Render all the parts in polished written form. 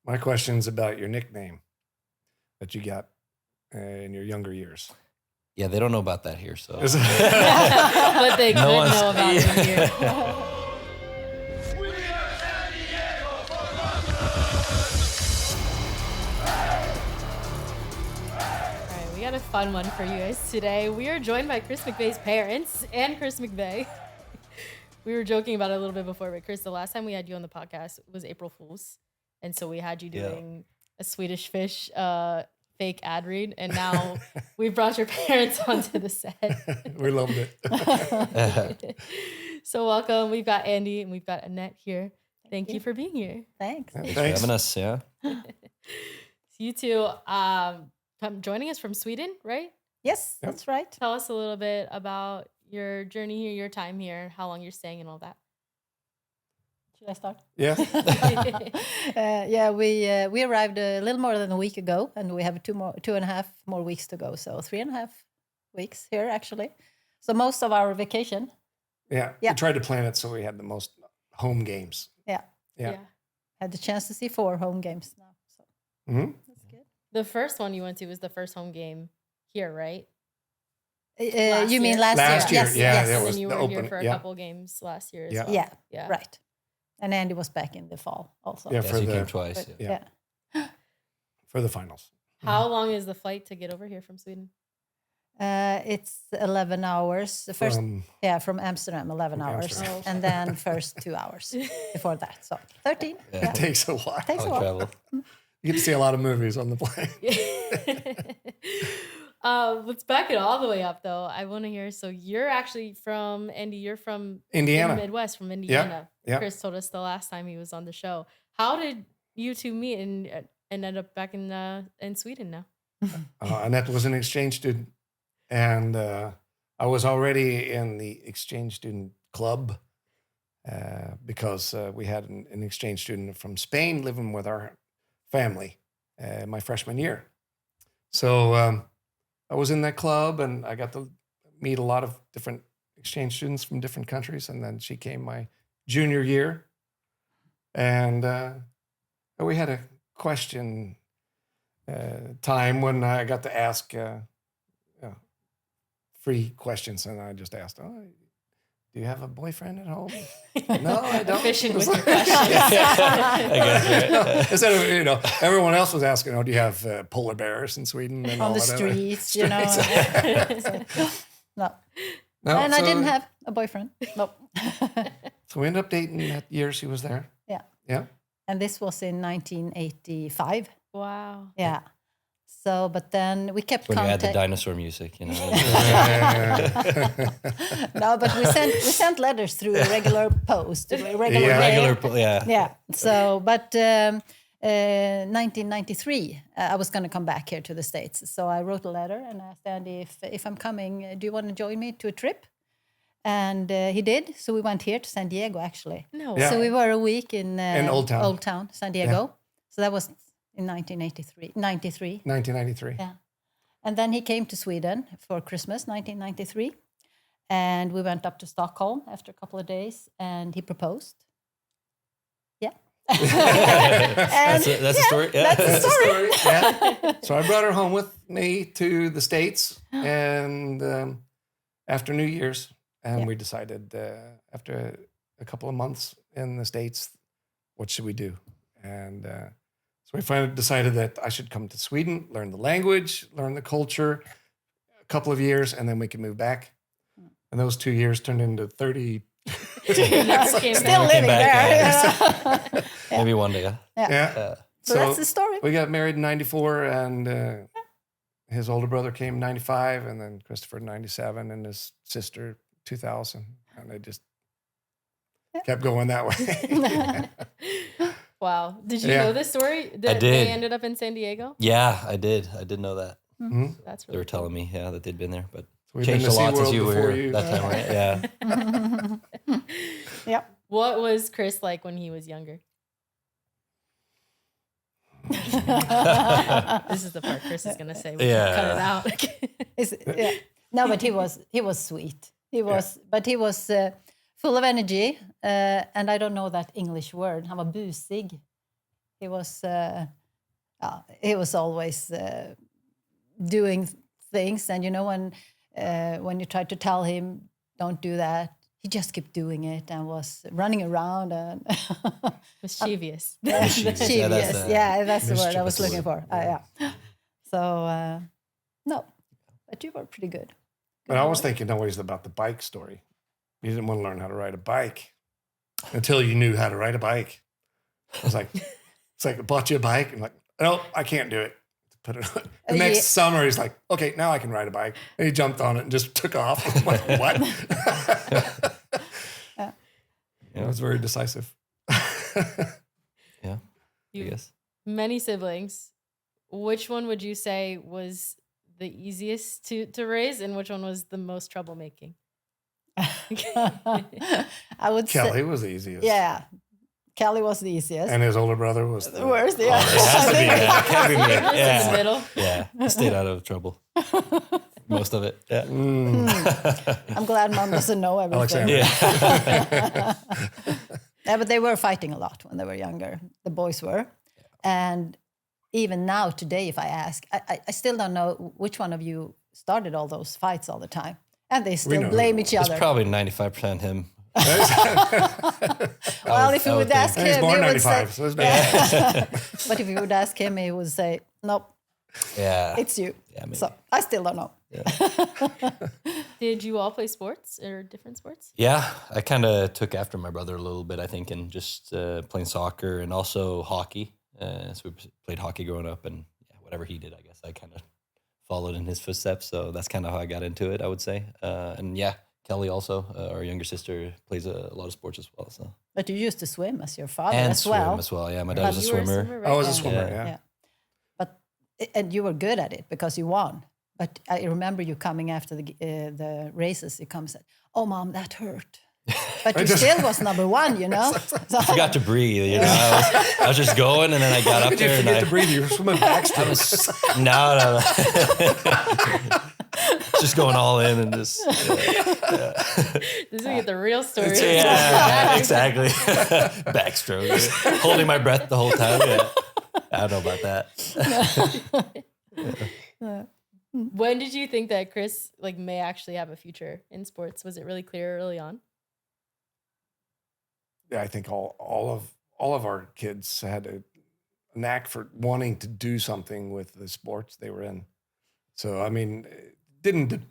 My question's about your nickname that you got in your younger years. Yeah, they don't know about that here, so. But they could know about it here. We got a fun one for you guys today. We are joined by Chris McVey's parents and Chris McVey. We were joking about it a little bit before, but Chris, the last time we had you on the podcast was April Fool's. And so we had you doing a Swedish Fish fake ad read. And now we brought your parents onto the set. We loved it. So welcome. We've got Andy and we've got Annette here. Thank you for being here. Thanks. Thanks for having us, yeah. So you two joining us from Sweden, right? Yes, that's right. Tell us a little bit about your journey here, your time here, how long you're staying and all that. Should I start? Yeah. We arrived a little more than a week ago, and we have 2.5 more weeks to go. So 3.5 weeks here, actually. So most of our vacation. Yeah. We tried to plan it so we had the most home games. Yeah. Had the chance to see 4 home games now. So that's good. The first one you went to was the first home game here, right? You mean last year? Last year, yes, yeah. yes. That And was then you the were here open. for a couple games last year as well. Yeah, right. And Andy was back in the fall also. Yeah, Yes, for you the came twice. But, Yeah. for the finals. How long is the flight to get over here from Sweden? It's 11 hours. The first, From from Amsterdam, 11 From hours. Amsterdam. Oh, okay. And then first 2 hours before that. So 13. Yeah. It takes a while. Takes a I'll while. travel. You get to see a lot of movies on the plane. Let's back it all the way up, though. I want to hear. So you're actually from, Andy, you're from Indiana. the Midwest, from Indiana. Yeah. Chris told us the last time he was on the show. How did you two meet and end up back in Sweden now? Annette was an exchange student, and I was already in the exchange student club because we had an exchange student from Spain living with our family my freshman year. So I was in that club, and I got to meet a lot of different exchange students from different countries, and then she came my junior year, and we had a question time when I got to ask free questions, and I just asked, do you have a boyfriend at home? No, I don't. Efficient with your questions. I guess, right? Instead of, everyone else was asking, do you have polar bears in Sweden? And On all the that? streets, you know. No. No, And I so- didn't have a boyfriend. No. So we ended up dating that year she was there. Yeah. Yeah. And this was in 1985. Wow. Yeah. So, but then we kept When you had the contact. dinosaur music, you know. No, but we sent letters through a regular post, regular Yeah. mail. Yeah. Yeah. So, but 1993, I was going to come back here to the States. So I wrote a letter and asked Andy if I'm coming, do you want to join me to a trip? And he did. So we went here to San Diego, actually. No. Yeah. So we were a week in Old Town. San Diego. So that was in 93. 1993. Yeah. And then he came to Sweden for Christmas, 1993. And we went up to Stockholm after a couple of days, and he proposed. Yeah. That's a story. Yeah. That's the story. Yeah. So I brought her home with me to the States, and after New Year's, and we decided after a couple of months in the States, what should we do? And so we finally decided that I should come to Sweden, learn the language, learn the culture, a couple of years, and then we could move back. And those 2 years turned into 30. Never came Still back. living back, there. yeah. Maybe one day. Yeah. So that's the story. We got married in 94, and his older brother came in 95, and then Christopher in 97, and his sister 2000. And they just kept going that way. Wow. Did you Yeah. know this story? That did. They ended up in San Diego? Yeah, I did. I did know that. That's They really were telling me, that they'd been there, but We've been changed to a lot since SeaWorld you were before here you. that time, right? Yeah. Yep. What was Chris like when he was younger? This is the part Chris is going to say. We can cut it out. Yeah. No, but he was sweet. But he was full of energy. And I don't know that English word. Han var busig. He was always doing things, and when you tried to tell him don't do that, he just kept doing it and was running around and Mischievous. Mischievous. Yeah, that's the word I was mischievous looking word. for. Yeah. So no, but you were pretty good. But I was thinking always about the bike story. You didn't want to learn how to ride a bike until you knew how to ride a bike. I was like, it's like I bought you a bike. And like, no, I can't do it. Put it on. The next summer, he's like, okay, now I can ride a bike. And he jumped on it and just took off. I'm like, what? It was very decisive. Yeah, I You guess. many siblings. Which one would you say was the easiest to raise, and which one was the most troublemaking? I would Kelly say, was the easiest. yeah, Kelly was the easiest. And his older brother was The worst, yeah. It has to be. Yeah, it can't be me. In the Yeah. middle. Yeah, I stayed out of trouble. Most of it. Yeah. I'm glad Mom doesn't know everything. Alexander. Yeah. Yeah, but they were fighting a lot when they were younger. The boys were. And even now, today, if I ask, I still don't know which one of you started all those fights all the time. And they still know blame who. each It's other. probably 95% him. Well, if you I would would ask And he's him, born he would say, 95, so it's bad. but if you would ask him, he would say, nope, Yeah. it's you. Yeah, maybe. So I still don't know. Did you all play sports or different sports? Yeah, I kind of took after my brother a little bit, I think, and just playing soccer and also hockey. So we played hockey growing up, and yeah, whatever he did, I guess I kind of followed in his footsteps. So that's kind of how I got into it, I would say. And yeah, Kelly also, our younger sister, plays a lot of sports as well. So But you used to swim as your father and as swim well. as well. Yeah, my dad was a You were swimmer. right? I was a Yeah. swimmer, Yeah. yeah. But and you were good at it because you won. But I remember you coming after the races. You come and said, "Oh, Mom, that hurt." But you still was number one, you know. So, I forgot to breathe. You know, I was just going, and then I got How up could you there, and forget I to breathe? You were swimming backstrokes. no. Just going all in and just This is gonna get the real story. yeah, exactly. Backstroke, holding my breath the whole time. Yeah, I don't know about that. When did you think that Chris may actually have a future in sports? Was it really clear early on? Yeah, I think all of our kids had a knack for wanting to do something with the sports they were in. So I mean, it didn't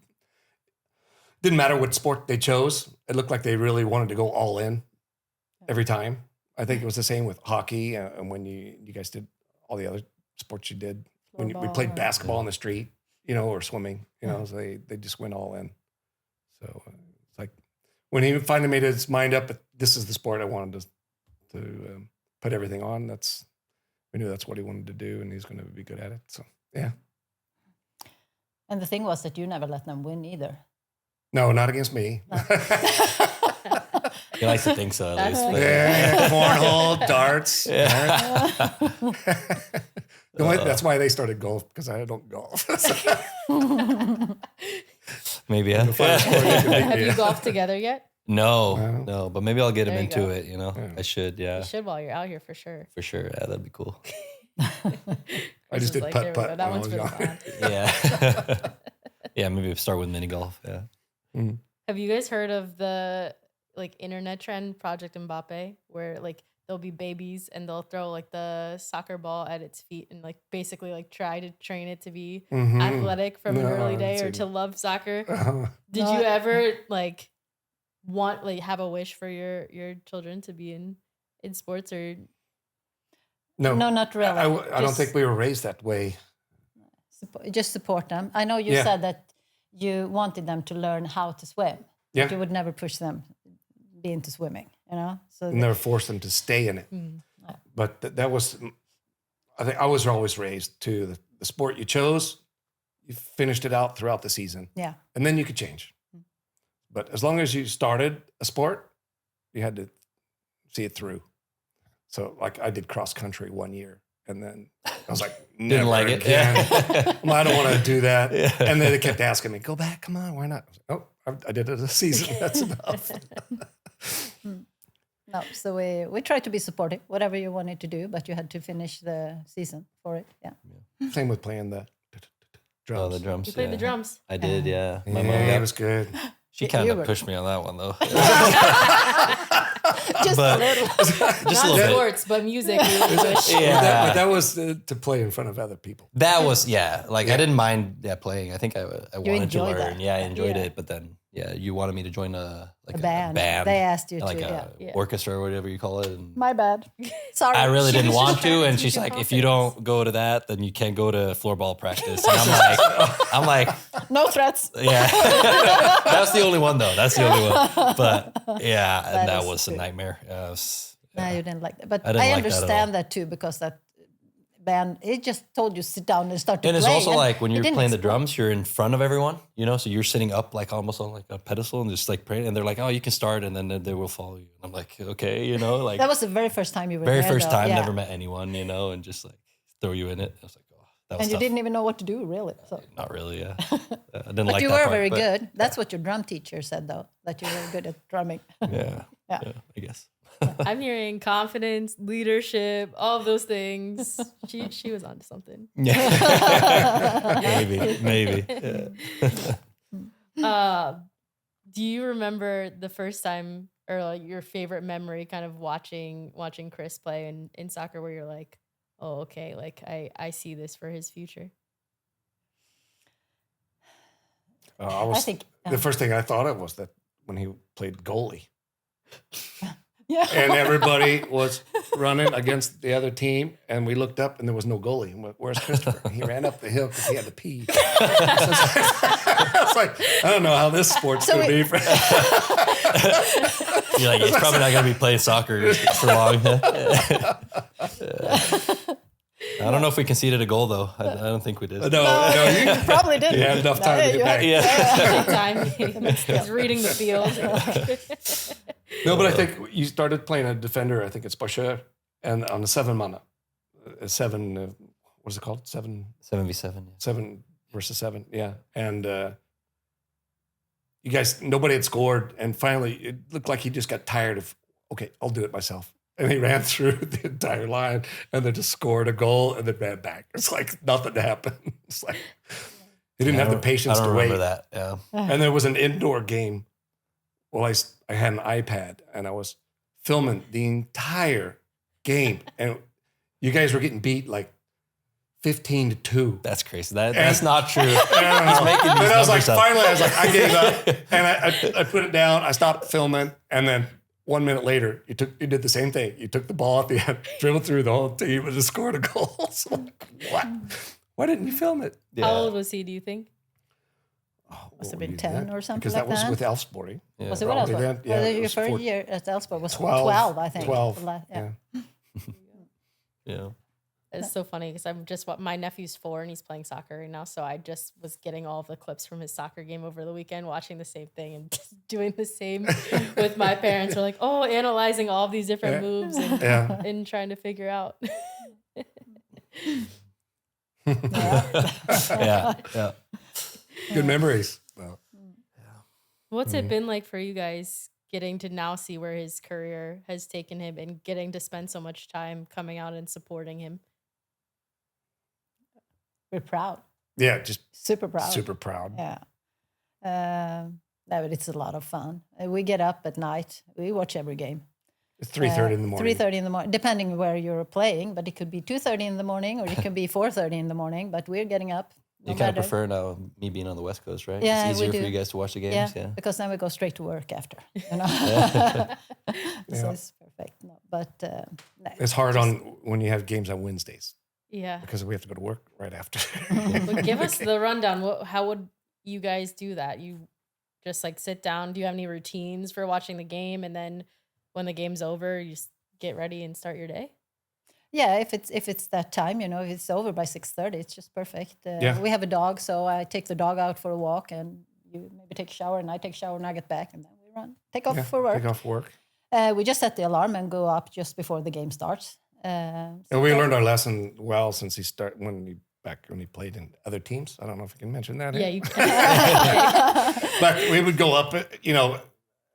matter what sport they chose. It looked like they really wanted to go all in every time. I think it was the same with hockey and when you guys did all the other sports you did. When we Floorball played or- basketball in the street, or swimming, so they just went all in. So it's like when he finally made his mind up, this is the sport I wanted to put everything on. We knew that's what he wanted to do, and he's going to be good at it. So yeah. And the thing was that you never let them win either. No, not against me. He likes to think so. At That's least. the- Yeah, cornhole, darts. That's why they started golf, because I don't golf. Maybe. Yeah. Have you golfed together yet? No. But maybe I'll get him There you into go. it. Yeah. I should. Yeah, You should while you're out here for sure. for sure. Yeah, that'd be cool. I Chris just was did there we go. putt-putt That when I one's was for the young. pod. Yeah. Yeah, maybe start with mini golf. Yeah. Have you guys heard of the internet trend Project Mbappe, where there'll be babies and they'll throw the soccer ball at its feet and basically try to train it to be Mhm. athletic from an No, early I day haven't or seen to love soccer? Uh-huh. Did No, you ever want have a wish for your children to be in sports or No, No, not really. I don't Just- think we were raised that way. Just support them. I know you Yeah. said that you wanted them to learn how to swim. Yeah. But you would never push them be into swimming, So Never forced them to stay in it. But that was, I think I was always raised to the sport you chose, you finished it out throughout the season. yeah. And then you could change. But as long as you started a sport, you had to see it through. So I did cross country 1 year, and then I was like, Didn't like it. again. Yeah. Well, I don't want to do that. Yeah. And then they kept asking me, go back, come on, why not? I was like, oh, I did it a season. That's enough. No, so we tried to be supportive, whatever you wanted to do, but you had to finish the season for it. Yeah. Same with playing the drums. Oh, the drums. You played the drums. I did, yeah. My mom, it was good. She kind You of were- pushed me on that one, though. Just But- a little. Just a Not little bit. sports, but music. you would push. Yeah. But that was to play in front of other people. That was, like, I didn't mind playing. I think I wanted to enjoyed learn. that. Yeah, I enjoyed Yeah. it. But then, you wanted me to join a band. They asked you like to, a orchestra or whatever you call it. And My bad. Sorry. I really didn't was want just trying to. to And keep she's your like, if you confidence. don't go to that, then you can't go to floorball practice. And I'm like, No threats. yeah. That's the only one, though. That's the only one. But yeah, and that is was a true. nightmare. No, you didn't like that. But I didn't I like that at all. understand that too, because that band, it just told you sit down and start to And play. it's also like when it you're didn't playing the explain. drums, you're in front of everyone, so you're sitting up like almost on like a pedestal and just like praying. And they're like, oh, you can start, and then they will follow you. And I'm like, okay, like That was the very first time you were very there, first though. time, Yeah. never met anyone, and just like throw you in it. I was like, oh, that was And you tough. didn't even know what to do, really. So. Not really, yeah. I didn't But like you that were part, very but good. That's what your drum teacher said, though, that you were good at drumming. Yeah, Yeah. yeah, I guess. I'm hearing confidence, leadership, all of those things. She was onto something. maybe. Yeah. Do you remember the first time or like your favorite memory kind of watching Chris play in soccer where you're like, oh, okay, like I see this for his future? I think the first thing I thought of was that when he played goalie. Yeah. And everybody was running against the other team, and we looked up, and there was no goalie. And went, where's Christopher? And he ran up the hill because he had to pee. It's like, I don't know how this sport's So going to we- be. For You're like, he's probably not going to be playing soccer for long. I don't know if we conceded a goal, though. I don't think we did. no, you You probably didn't. you had enough time to Yeah, get you back. Yeah. Big time. He's reading the field. No, but I think you started playing a defender, I think it's Boscher, and on the 7-man. What is it called? 7v7. Yeah. 7 versus 7, yeah. And you guys, nobody had scored, and finally it looked like he just got tired of, okay, I'll do it myself. And he ran through the entire line and then just scored a goal and then ran back. It's like nothing happened. It's like he didn't have the patience I don't to wait. remember that. Yeah. And there was an indoor game. Well, I had an iPad and I was filming the entire game, and you guys were getting beat like 15-2. That's crazy. That's not true. And making these I was like, numbers up. finally, I was like, I gave up, and I put it down. I stopped filming, and then 1 minute later, you did the same thing. You took the ball at the end, dribbled through the whole team, and just scored a goal. So I'm like, what? Why didn't you film it? Yeah. How old was he, do you think? Oh, Must have what been were you 10 then? or something Because like that was that. with Elfsborg. Yeah. Was it what Probably else? then, yeah, it Your was first 14. year at Elfsborg was 12, 12, I think. 12. Yeah. Yeah. It's so funny because my nephew's 4 and he's playing soccer right now. So I just was getting all of the clips from his soccer game over the weekend, watching the same thing and just doing the same with my parents. We're like, oh, analyzing all of these different Yeah. moves and, Yeah. and trying to figure out. Yeah. Good memories. Well, What's it been like for you guys getting to now see where his career has taken him and getting to spend so much time coming out and supporting him? We're proud. yeah, just Super proud. super proud. Yeah. No, but it's a lot of fun. We get up at night. We watch every game. It's 3:30 in the morning. 3:30 in the morning, depending where you're playing. But it could be 2:30 in the morning, or it can be 4:30 in the morning. But we're getting up. no You kind of matter. prefer now me being on the West Coast, right? Yeah, It's we easier for do. you guys to watch the Yeah, games. Yeah. because then we go straight to work after. You know, so Yeah. it's perfect. No, but no, It's hard just- on when you have games on Wednesdays Yeah. because we have to go to work right after. Well, give us the rundown. How would you guys do that? You just like sit down. Do you have any routines for watching the game? And then when the game's over, you just get ready and start your day? Yeah, if it's that time, if it's over by 6:30, it's just perfect. Yeah. We have a dog, so I take the dog out for a walk, and you maybe take a shower, and I take a shower, and I get back, and then we take off Yeah, for work. Take off work. We just set the alarm and go up just before the game starts. And we learned our lesson well since when he played in other teams. I don't know if I can mention that. Yeah, here. you can. But we would go up,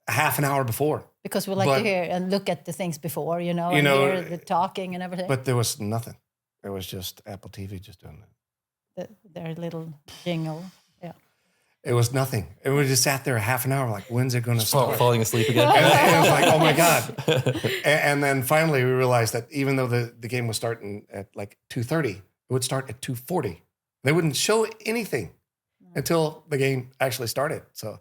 half an hour before because we like But- to hear and look at the things before, You and know, hear the talking and everything. But there was nothing. It was just Apple TV just doing it. Their little jingle. Yeah. It was nothing. And we just sat there a half an hour, like, when's it going to start? Falling asleep again. And it was like, oh my God. And then finally we realized that even though the game was starting at like 2:30, it would start at 2:40. They wouldn't show anything until the game actually started. So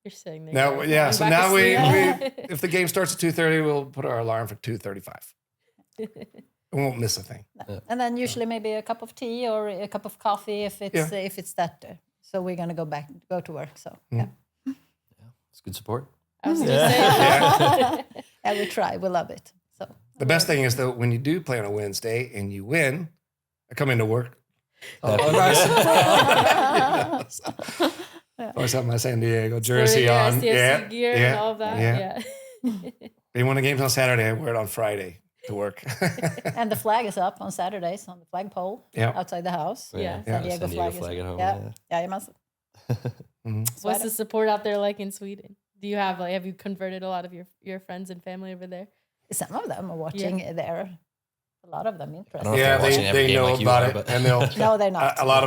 You're sitting there. now, going, yeah. going So back to now we sleep. if the game starts at 2:30, we'll put our alarm for 2:35. We won't miss a thing. And then usually maybe a cup of tea or a cup of coffee if it's that. So we're gonna go to work. So yeah, It's good support. I was gonna say. yeah, we try. We love it. So The best thing is that when you do play on a Wednesday and you win, I come into work. I always have my San Diego jersey Sporting on. your SDFC gear and all that. Yeah. And when the game's on Saturday, I wear it on Friday to work. and the flag is up on Saturdays on the flagpole outside the house. Yeah. San Diego flag, flag at home. Yeah, you must. What's the support out there like in Sweden? Do you have you converted a lot of your friends and family over there? Some of them are watching there. A lot of them I interested. don't know if they're watching every they game know like you about are, it, but- and they'll. No, they're not. A lot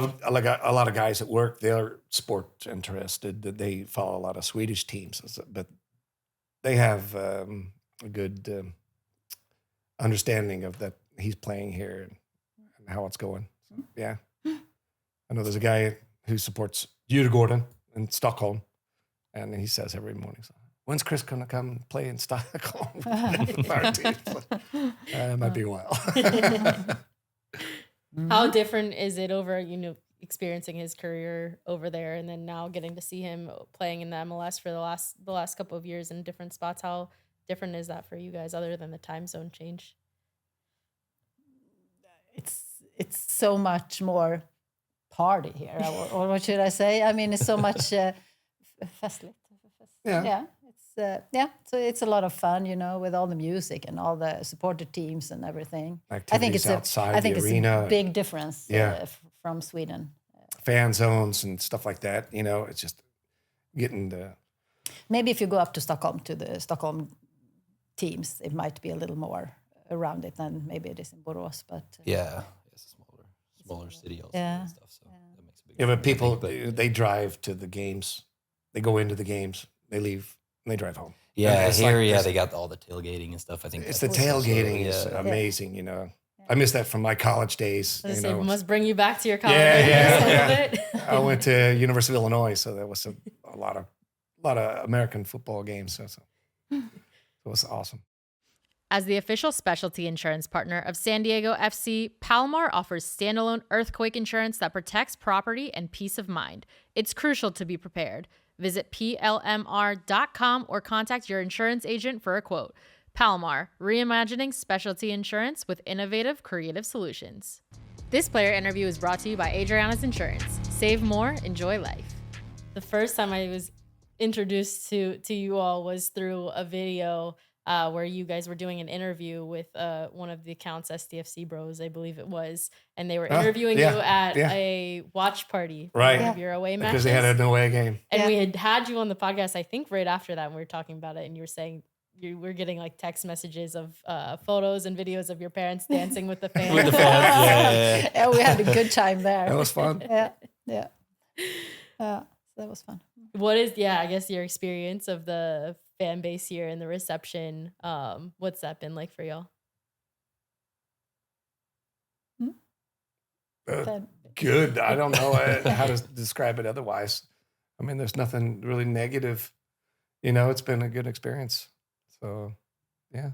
of guys at work, they're sport interested. That they follow a lot of Swedish teams, but they have a good understanding of that he's playing here and how it's going. So, yeah, I know there's a guy who supports Djurgården in Stockholm, and he says every morning, so, "When's Chris going to come and play in Stockholm?" Our team. It might be a while. How different is it over, experiencing his career over there and then now getting to see him playing in the MLS for the last couple of years in different spots? How different is that for you guys other than the time zone change? It's so much more party here, or what should I say? I mean, it's so much festligt. Yeah. So it's a lot of fun, with all the music and all the supporter teams and everything. I think it's outside the arena. A big difference from Sweden. Fan zones and stuff like that. It's just getting the. Maybe if you go up to Stockholm, to the Stockholm teams, it might be a little more around it than maybe it is in Borås. But it's a smaller city also Yeah. and stuff. So that makes a big Yeah, but difference, I people, think, they drive to the games. They go into the games. They leave. And they drive home. Yeah, it's here, like- they got all the tailgating and stuff. I think It's the that's also- tailgating is yeah. amazing. I miss that from my college days. I say, must bring you back to your college Yeah, days a yeah. little bit. I went to University of Illinois, so there was a lot of American football games. So it was awesome. As the official specialty insurance partner of San Diego FC, Palomar offers standalone earthquake insurance that protects property and peace of mind. It's crucial to be prepared. Visit plmr.com or contact your insurance agent for a quote. Palomar, reimagining specialty insurance with innovative, creative solutions. This player interview is brought to you by Adriana's Insurance. Save more, enjoy life. The first time I was introduced to you all was through a video where you guys were doing an interview with one of the accounts, SDFC Bros, I believe it was, and they were interviewing you at a watch party for one of your away matches. Because they had an away game. And we had you on the podcast, I think, right after that, and we were talking about it, and you were saying you were getting like text messages of photos and videos of your parents dancing with the fans. With the fans, Yeah, we had a good time there. That was fun. Yeah. So that was fun. What is, I guess, your experience of the fan base here and the reception? What's that been like for y'all? Good. I don't know how to describe it otherwise. I mean, there's nothing really negative. It's been a good experience. So, yeah.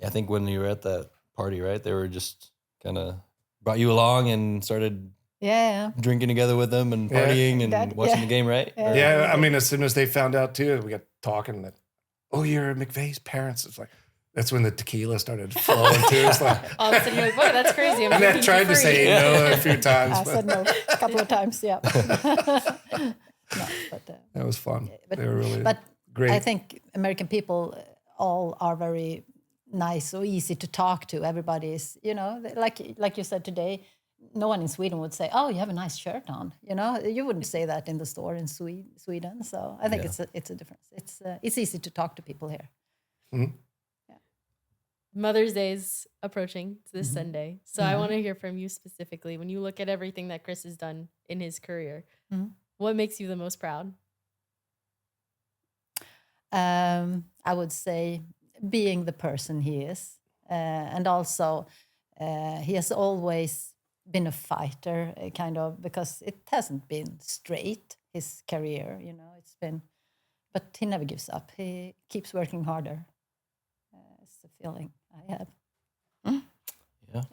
I think when you were at that party, right, they were just kind of brought you along and started drinking together with them and partying and watching the game, right? Yeah, I mean, as soon as they found out too, we got talking that, you're McVey's parents. It's like, that's when the tequila started flowing too. It's like, All of a sudden you're like, whoa, that's crazy. I'm and I drinking tried for to free. say no a few times. I said no a couple of times, yeah. No, but, That was fun. but- They were really but great. I think American people all are very nice or easy to talk to. Everybody is, like you said today, no one in Sweden would say, "Oh, you have a nice shirt on." You wouldn't say that in the store in Sweden. So I think it's a difference. It's easy to talk to people here. Mhm. Mother's Day is approaching this Sunday. So I want to hear from you specifically. When you look at everything that Chris has done in his career, what makes you the most proud? I would say being the person he is. And also, he has always been a fighter, kind of, because it hasn't been straight, his career, it's been, but he never gives up. He keeps working harder. It's the feeling I have.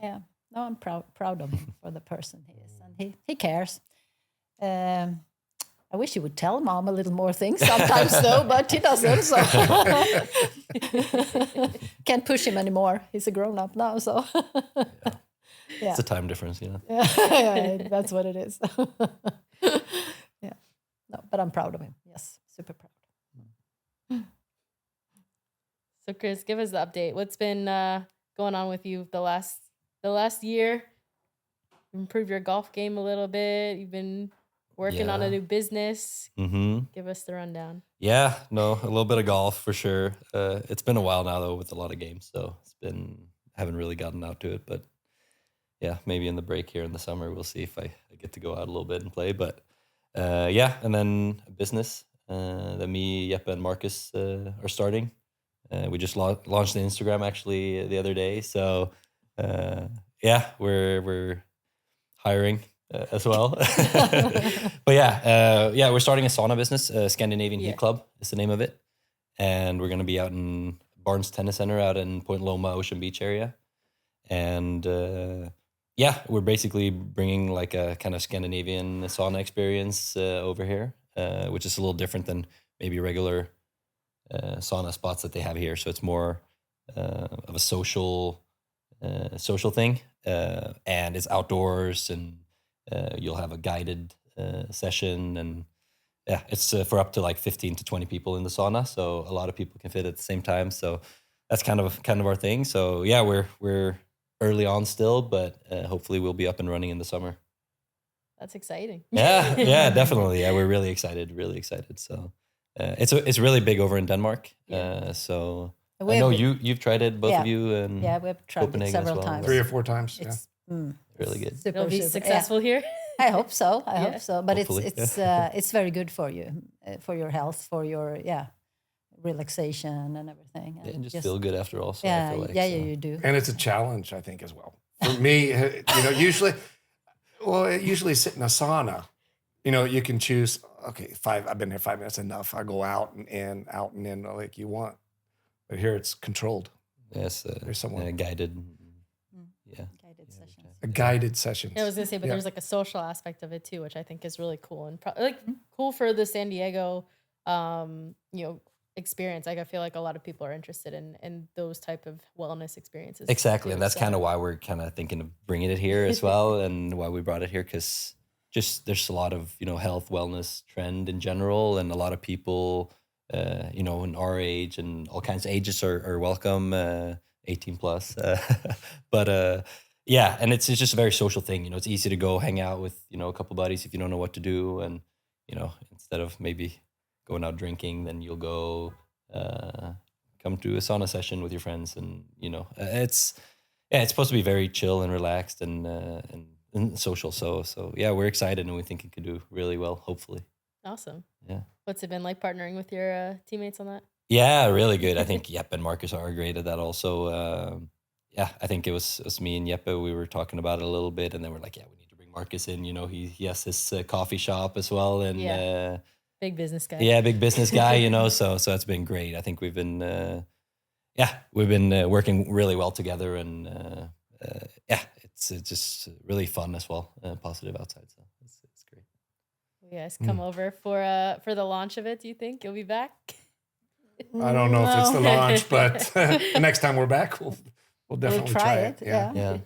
Yeah. No, I'm proud of him for the person he is, and he cares. I wish he would tell Mom a little more things sometimes, though, but he doesn't. So can't push him anymore. He's a grown-up now, so yeah. It's a time difference, Yeah, that's what it is. Yeah, no, but I'm proud of him. Yes, super proud. So Chris, give us the update. What's been going on with you the last year? Improve your golf game a little bit. You've been working on a new business. Give us the rundown. Yeah, no, a little bit of golf for sure. It's been a while now though with a lot of games, so haven't really gotten out to it. But yeah, maybe in the break here in the summer, we'll see if I get to go out a little bit and play. But yeah, and then a business that me, Jeppe, and Marcus are starting. We just launched the Instagram actually the other day. So yeah, we're hiring as well. But yeah, we're starting a sauna business. Scandinavian Heat Club is the name of it, and we're going to be out in Barnes Tennis Center out in Point Loma, Ocean Beach area, and yeah, we're basically bringing like a kind of Scandinavian sauna experience over here, which is a little different than maybe regular sauna spots that they have here. So it's more of a social thing, and it's outdoors, and you'll have a guided session, and yeah, it's for up to like 15 to 20 people in the sauna, so a lot of people can fit at the same time. So that's kind of our thing. So yeah, we're early on still, but hopefully we'll be up and running in the summer. That's exciting. Yeah, definitely. Yeah, we're really excited. So it's really big over in Denmark. So I know you've tried it, both of you, and yeah, we've tried Copenhagen it several as well. times. 3 or 4 times. It's really good. It'll be successful here. I hope so. I hope so. But hopefully, it's very good for you, for your health, for your relaxation and everything. And just feel good after all. So yeah, I feel like, you do. And it's a challenge, I think, as well. For me, usually sit in a sauna. You can choose. Okay, I've been here 5 minutes, enough. I go out and in like you want. But here it's controlled. Yes, there's someone guided. Guided sessions. A guided session. Yeah, I was gonna say, but there's like a social aspect of it too, which I think is really cool and cool for the San Diego, experience. Like I feel like a lot of people are interested in those type of wellness experiences. Exactly, and that's kind of why we're kind of thinking of bringing it here as well, and why we brought it here, because just there's a lot of health wellness trend in general, and a lot of people in our age and all kinds of ages are welcome, 18 plus, but yeah, and it's just a very social thing. It's easy to go hang out with a couple buddies if you don't know what to do, and instead of maybe going out drinking, then you'll go come to a sauna session with your friends, and it's supposed to be very chill and relaxed and social. So yeah, we're excited, and we think it could do really well, hopefully. Awesome. Yeah. What's it been like partnering with your teammates on that? Yeah, really good. I think Jeppe and Marcus are great at that also. Yeah, I think it was me and Jeppe. We were talking about it a little bit, and then we're like, yeah, we need to bring Marcus in. He has his coffee shop as well, and big business guy. Yeah, big business guy. So it's been great. I think we've been working really well together, and it's just really fun as well. Positive outside, so it's great. You guys come over for the launch of it. Do you think you'll be back? I don't know if it's the launch, but the next time we're back, we'll definitely try it. Yeah.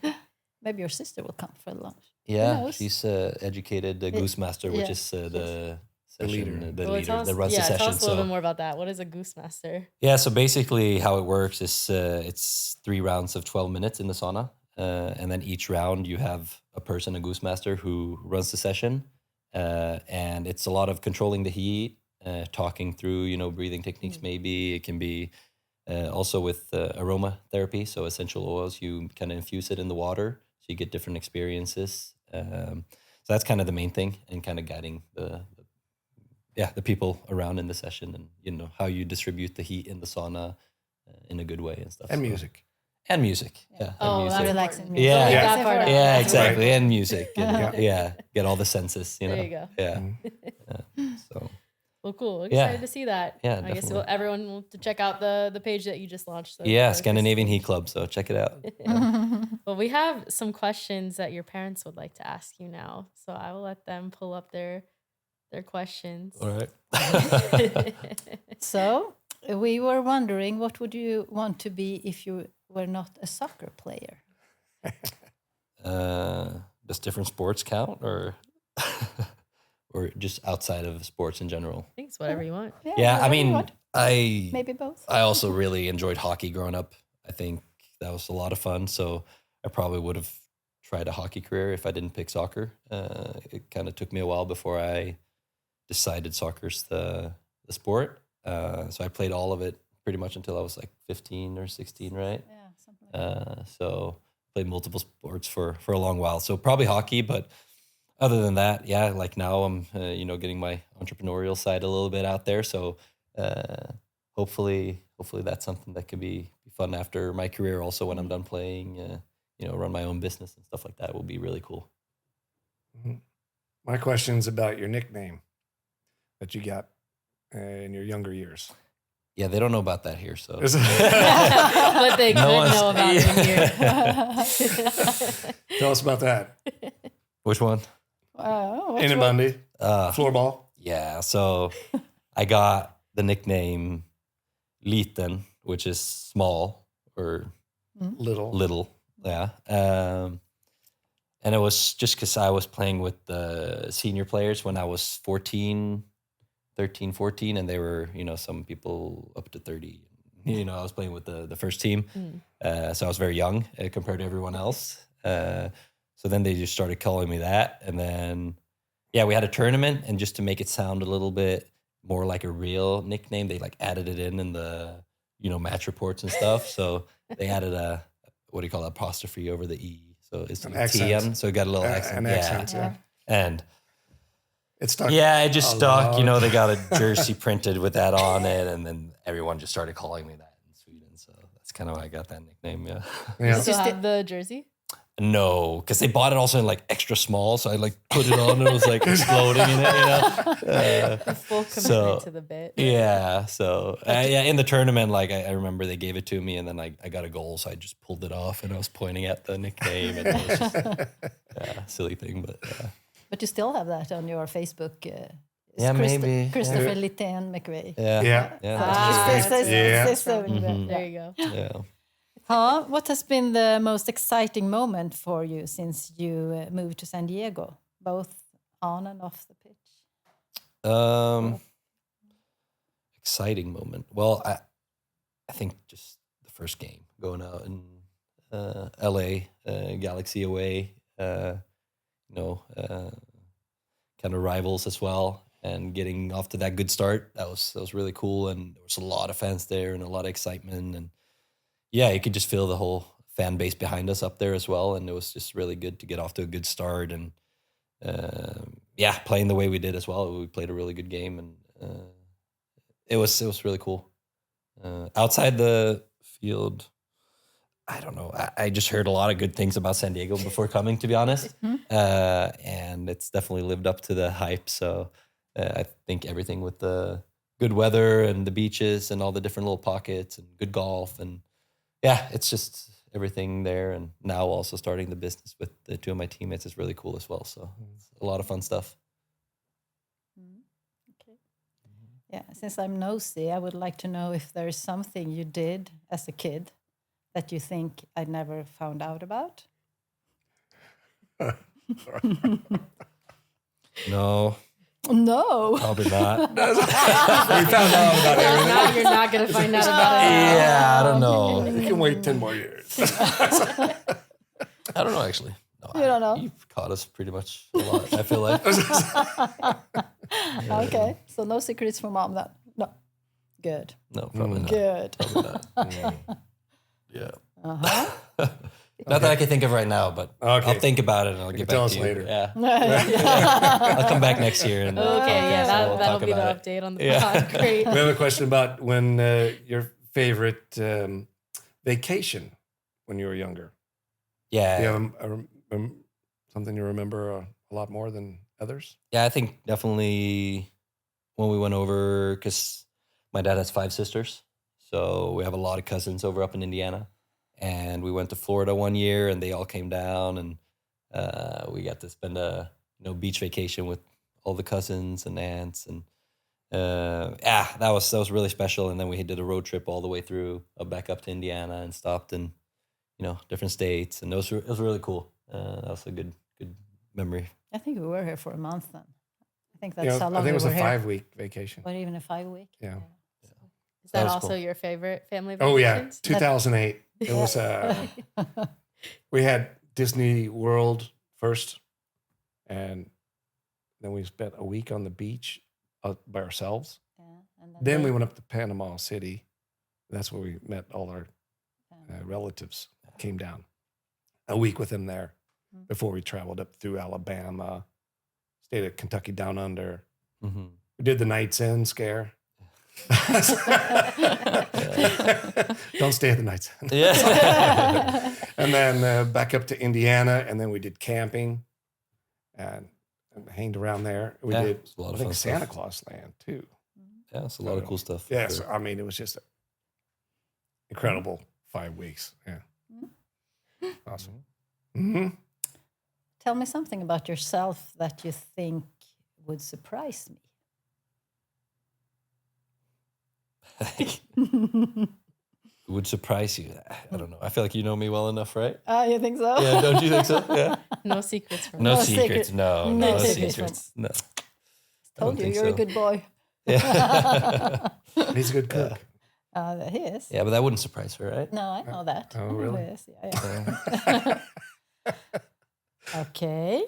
Maybe your sister will come for the launch. Yeah, she's educated goose master, which is the session, the leader that runs the session. Tell us a little bit more about that. What is a goose master? Yeah, so basically how it works is it's 3 rounds of 12 minutes in the sauna. and then each round you have a person, a goose master, who runs the session, and it's a lot of controlling the heat, talking through breathing techniques. Maybe it can be also with aroma therapy, so essential oils. You kind of infuse it in the water, so you get different experiences. So that's kind of the main thing, and kind of guiding the people around in the session, and how you distribute the heat in the sauna in a good way and stuff. And music. And music. Yeah. Oh, and that's music. Relaxing important. music. Yeah. That part out. Yeah, That's exactly. Right. And music. And, Yeah. get all the senses. There you go. Yeah. Mhm. So Well, cool. Yeah. Excited to see that. Yeah, I guess definitely. everyone will to check out the page that you just launched. yeah, Scandinavian Heat Club. So check it out. Well, we have some questions that your parents would like to ask you now, so I will let them pull up their questions. All right. So we were wondering, what would you want to be if you were not a soccer player? Does different sports count, or or just outside of sports in general? I think it's whatever you want. Yeah, I whatever you mean, want. Maybe both. I also really enjoyed hockey growing up. I think that was a lot of fun. So I probably would have tried a hockey career if I didn't pick soccer. It kind of took me a while before I decided soccer's the sport. So I played all of it pretty much until I was like 15 or 16, right? Yeah, something like that. So played multiple sports for a long while. So probably hockey, but other than that, yeah, like now I'm, getting my entrepreneurial side a little bit out there. So hopefully that's something that could be fun after my career. Also, when I'm done playing, run my own business and stuff like that will be really cool. Mhm. My question's about your nickname that you got in your younger years. Yeah, they don't know about that here. So Is it- But they could No one's- know about it here. Tell us about that. which one? In a Bundy, Uh, floorball. Yeah, so I got the nickname Liten, which is small or little. Yeah. And it was just because I was playing with the senior players when I was 13, 14, and they were, some people up to 30. I was playing with the first team. So I was very young compared to everyone else. So then they just started calling me that. And then, we had a tournament, and just to make it sound a little bit more like a real nickname, they like added it in the, match reports and stuff. So they added a, what do you call it, apostrophe over the E. So it's An like accent. TN. So it got a little accent. An accent, yeah. And It stuck. yeah, it just a stuck. lot. They got a jersey printed with that on it, and then everyone just started calling me that in Sweden. So that's kind of how I got that nickname. Yeah. Yeah. Do you still have the jersey? No, because they bought it also in like extra small, so I like put it on and it was like exploding in it. The full commitment to the bit. Yeah. So in the tournament, like I remember they gave it to me, and then I got a goal, so I just pulled it off, and I was pointing at the nickname, and it was just silly thing, but yeah. But you still have that on your Facebook. Yeah, maybe. Christopher Yeah. Liten McVey. Yeah. Yeah. Yeah. There you go. Yeah. What has been the most exciting moment for you since you moved to San Diego, both on and off the pitch? Exciting moment. Well, I think just the first game, going out in LA, Galaxy away, kind of rivals as well, and getting off to that good start. That was really cool, and there was a lot of fans there and a lot of excitement, and yeah, you could just feel the whole fan base behind us up there as well, and it was just really good to get off to a good start, and playing the way we did as well. We played a really good game, and it was really cool. Outside the field, I don't know. I just heard a lot of good things about San Diego before coming, to be honest, and it's definitely lived up to the hype. So I think everything with the good weather and the beaches and all the different little pockets and good golf, and it's just everything there. And now also starting the business with the two of my teammates is really cool as well. So it's a lot of fun stuff. Okay. Yeah, since I'm nosy, I would like to know if there is something you did as a kid that you think I never found out about. No, No. probably not. We found out about it. Now you're not going to find out about it. Yeah, I don't know. You can wait 10 more years. I don't know, actually. No, You don't know? You've caught us pretty much a lot, I feel like. Okay, so no secrets from mom then? No. Good. No, probably not. Good. Probably not. Yeah. Uh-huh. Not that I can think of right now, but Okay. I'll think about it and I'll You get can tell back us to you. later. Yeah. Yeah. I'll come back next year. And Okay, yeah, we'll that'll talk be the about it. update on the Yeah. pod. Great. We have a question about when your favorite vacation when you were younger. Yeah. Do you have something you remember a lot more than others? Yeah, I think definitely when we went over, because my dad has 5 sisters. So we have a lot of cousins over up in Indiana. And we went to Florida one year and they all came down and we got to spend a beach vacation with all the cousins and aunts. And that was really special. And then we did a road trip all the way through back up to Indiana and stopped in, different states. And it was really cool. That was a good memory. I think we were here for a month then. I think that's how long I think it was we a were here. 5-week vacation. Or even a 5-week. Yeah. Is that was also cool. your favorite family Oh yeah, vacations? 2008. It was we had Disney World first, and then we spent a week on the beach by ourselves. Yeah, and Then we they- went up to Panama City. That's where we met all our relatives. Came down a week with them there before we traveled up through Alabama. Stayed at Kentucky Down Under. Mm-hmm. We did the Night's End scare. Don't stay at the Night's End. Yeah. And then back up to Indiana, and then we did camping and hanged around there. We Yeah, did, it's a lot I of think, fun Santa stuff. Claus Land too. Yeah, it's a lot of cool stuff. for Yes, sure. I mean, it was just incredible 5 weeks. Yeah, awesome. Mm-hmm. Tell me something about yourself that you think would surprise me. It would surprise you. I don't know. I feel like you know me well enough, right? You think so? Yeah, don't you think so? Yeah. No secrets from No, us. secrets. No, no no secrets secrets. No. Told you, think you're a so. good boy. Yeah. He's a good cook. He is. Yeah, but that wouldn't surprise her, right? No, I know that. Oh, I know really? he is. Yeah. Okay.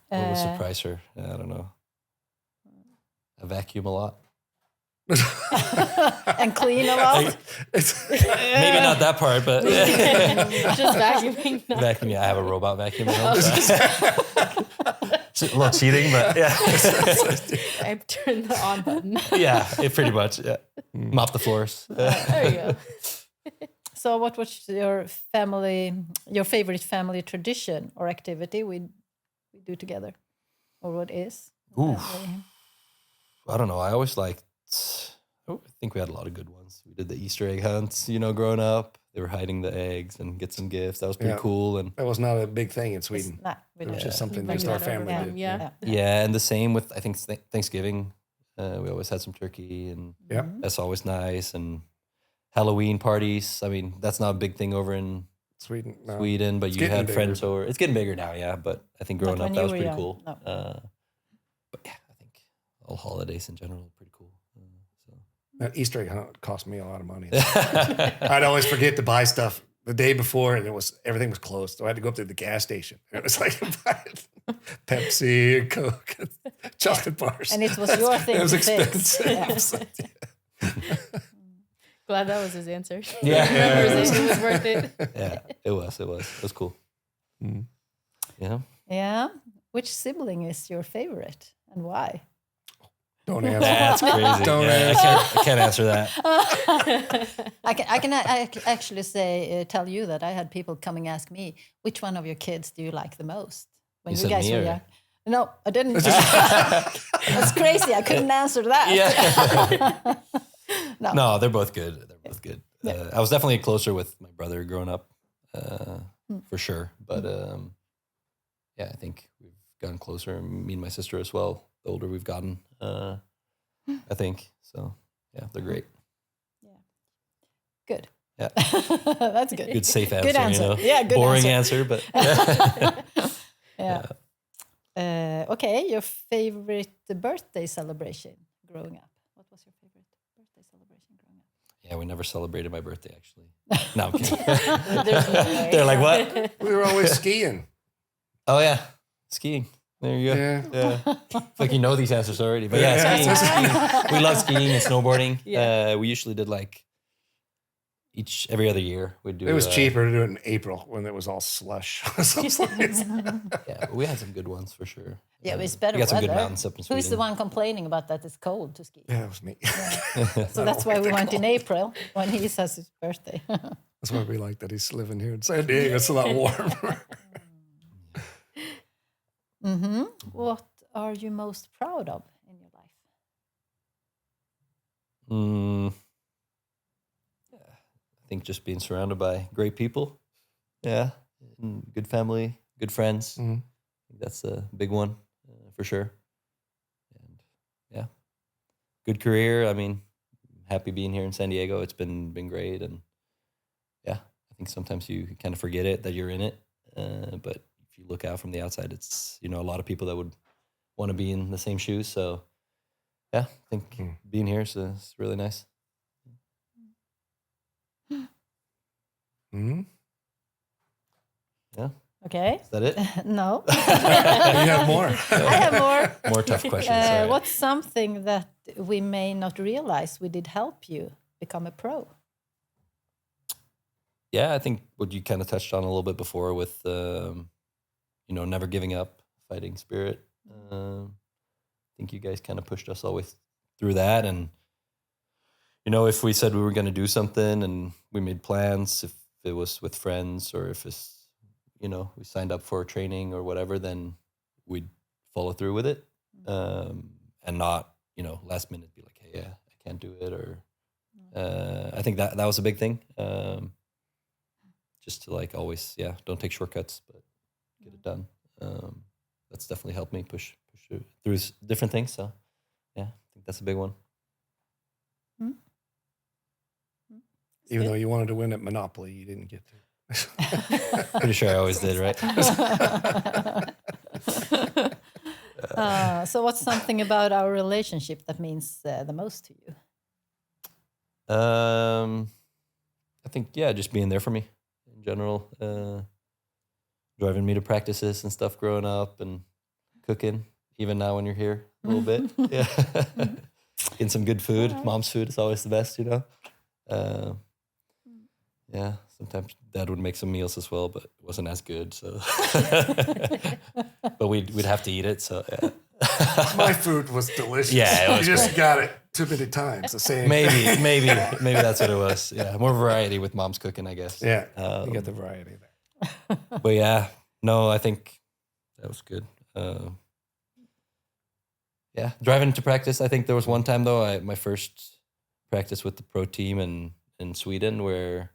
What would surprise her? I don't know. I vacuum a lot. And clean a lot. Maybe not that part, but Just vacuuming. vacuum. Yeah, I have a robot vacuum. It's a little cheating, but yeah. I turned the on button. Yeah, pretty much. Yeah. Mop the floors. There you go. So, what was your favorite family tradition or activity we do together, or what is? Oof. family? I don't know. I always liked. I think we had a lot of good ones. We did the Easter egg hunts. Growing up, they were hiding the eggs and get some gifts. That was pretty Yeah. cool. And That was not a big thing in Sweden. Nah, we It was don't. just something Bring just our that over family home, did. yeah. yeah, and the same with I think Thanksgiving. We always had some turkey, and Yep. that's always nice. And Halloween parties. I mean, that's not a big thing over in Sweden. No. Sweden, but It's you getting had bigger. friends over. It's getting bigger now, yeah. But I think growing Not up, when that you was were pretty young, cool. no. But yeah, I think all holidays in general are pretty cool. That Easter egg hunt cost me a lot of money. So. I'd always forget to buy stuff the day before, and everything was closed. So I had to go up to the gas station. It was like Pepsi and Coke, and chocolate bars. And it was your thing It was to fix. expensive. Yeah. Glad that was his answer. Yeah. Remembers it was worth it. Yeah, it was cool. Mm. Yeah. Yeah. Which sibling is your favorite and why? Don't answer. That's crazy. Don't I can't answer that. I can actually tell you that I had people coming ask me, which one of your kids do you like the most? When You you said guys me, were or- young. No, I didn't. That's crazy. I couldn't answer that. Yeah. No. No, they're both good. They're both good. I was definitely closer with my brother growing up, for sure. But yeah, I think we've gotten closer. Me and my sister as well. The older we've gotten, I think. So yeah, they're great. Good. Yeah. That's good. Good safe answer. Good answer. Yeah, good boring answer. but Yeah. Okay, your favorite birthday celebration growing up. What was your favorite birthday celebration growing up? Yeah, we never celebrated my birthday, actually. No, I'm kidding. There's no way. They're like, what? We were always skiing. Oh, yeah. Skiing. There you go. Yeah. It's like you know these answers already. But yeah, skiing. We love skiing and snowboarding. Yeah. We usually did like every other year. We'd do. It was cheaper to do it in April when it was all slush. Yeah, but we had some good ones for sure. Yeah, but it's better We got some weather. good mountains up in Sweden. Who's the one complaining about that it's cold to ski? Yeah, it was me. So that's why we went in April when he says his birthday. That's why we like that he's living here in San Diego. It's a lot warmer. What are you most proud of in your life? I think just being surrounded by great people. Yeah, and good family, good friends. I think that's a big one for sure. And yeah, good career. I mean, happy being here in San Diego. It's been great, and yeah, I think sometimes you kind of forget it that you're in it. But if you look out from the outside, it's a lot of people that would want to be in the same shoes. So yeah, I think being here is really nice. Yeah. Okay. Is that it? No. You have more. I have more. More tough questions. Sorry. What's something that we may not realize we did help you become a pro? Yeah, I think what you kind of touched on a little bit before with, never giving up, fighting spirit. I think you guys kind of pushed us always through that. And, if we said we were going to do something and we made plans, if it was with friends or if it's, we signed up for training or whatever, then we'd follow through with it. And not, last minute be like, hey, yeah, I can't do it. Or I think that was a big thing. Just to like always, don't take shortcuts, but get it done. That's definitely helped me push through different things. So yeah, I think that's a big one. Even though you wanted to win at Monopoly, you didn't get to. Pretty sure I always did, right? So what's something about our relationship that means the most to you? I think, just being there for me in general, driving me to practices and stuff growing up and cooking, even now when you're here a little bit. Yeah. Getting some good food. Mom's food is always the best, Yeah, sometimes Dad would make some meals as well, but it wasn't as good. So, but we'd have to eat it. So yeah. My food was delicious. Yeah, it was you just great. got it too many times. The same. Maybe that's what it was. Yeah, more variety with Mom's cooking, I guess. Yeah, you got the variety there. But yeah, no, I think that was good. Driving to practice. I think there was one time though, my first practice with the pro team in Sweden where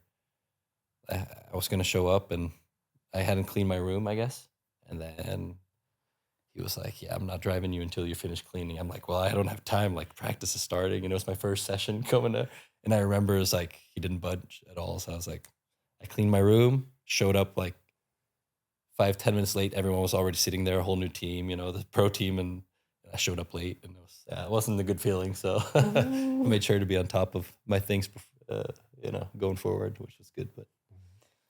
I was going to show up and I hadn't cleaned my room, I guess. And then he was like, yeah, I'm not driving you until you finish cleaning. I'm like, well, I don't have time. Like practice is starting. It was my first session coming to, and I remember it was like, he didn't budge at all. So I was like, I cleaned my room, showed up like 5-10 minutes late. Everyone was already sitting there, a whole new team, the pro team. And I showed up late and it wasn't a good feeling. So I made sure to be on top of my things, going forward, which was good. But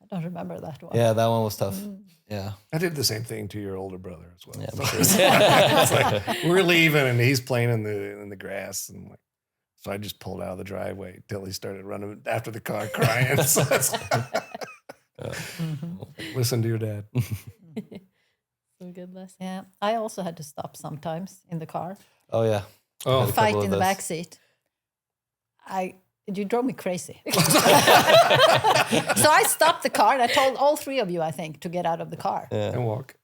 I don't remember that one. yeah, that one was tough. Yeah. I did the same thing to your older brother as well. Yeah, So I'm sure. it's like, we're leaving and he's playing in the grass and like, so I just pulled out of the driveway until he started running after the car crying. So that's, listen to your dad. Some good lesson. Yeah, I also had to stop sometimes in the car. Oh yeah. Oh, Had a Fight couple in of the those. back seat. You drove me crazy. So I stopped the car and I told all three of you, I think, to get out of the car. Yeah. and walk.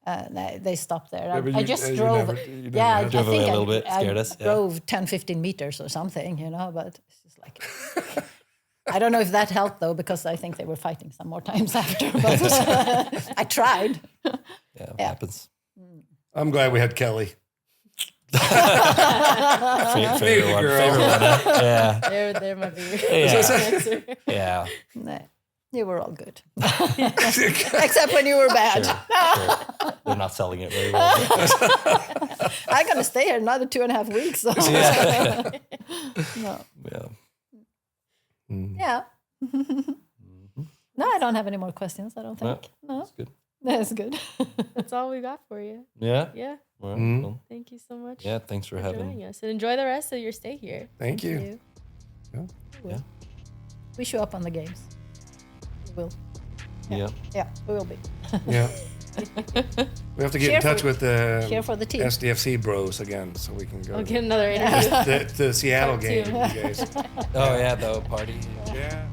They stopped there. Yeah, but I you- just you drove. never- you never Yeah, had I to. Drove away think a little bit, scared I us, yeah. drove 10-15 meters or something, but it's just like... I don't know if that helped, though, because I think they were fighting some more times after. But I tried. Yeah, it happens. I'm glad we had Kelly. Favorite one. girl. Favorite one. Yeah. There might be your Yeah. answer. Yeah. Nah, you were all good. Except when you were bad. Sure. They're not selling it very well. I'm going to stay here another 2.5 weeks. So. Yeah. No. Yeah. Yeah. No, I don't have any more questions. I don't No, think. No, that's good. that's good. That's all we got for you. Yeah. Yeah. Well, well, Thank you so much. yeah. Thanks for having. joining us, and enjoy the rest of your stay here. Thank you. Yeah. Yeah. We show up on the games. We will. Yeah. Yeah, we will be. Yeah. We have to get Cheer in touch for- with the cheer for the team. SDFC bros again, so we can go I'll to get another interview. the Seattle Part game, two. you guys. Oh yeah, the party. Yeah.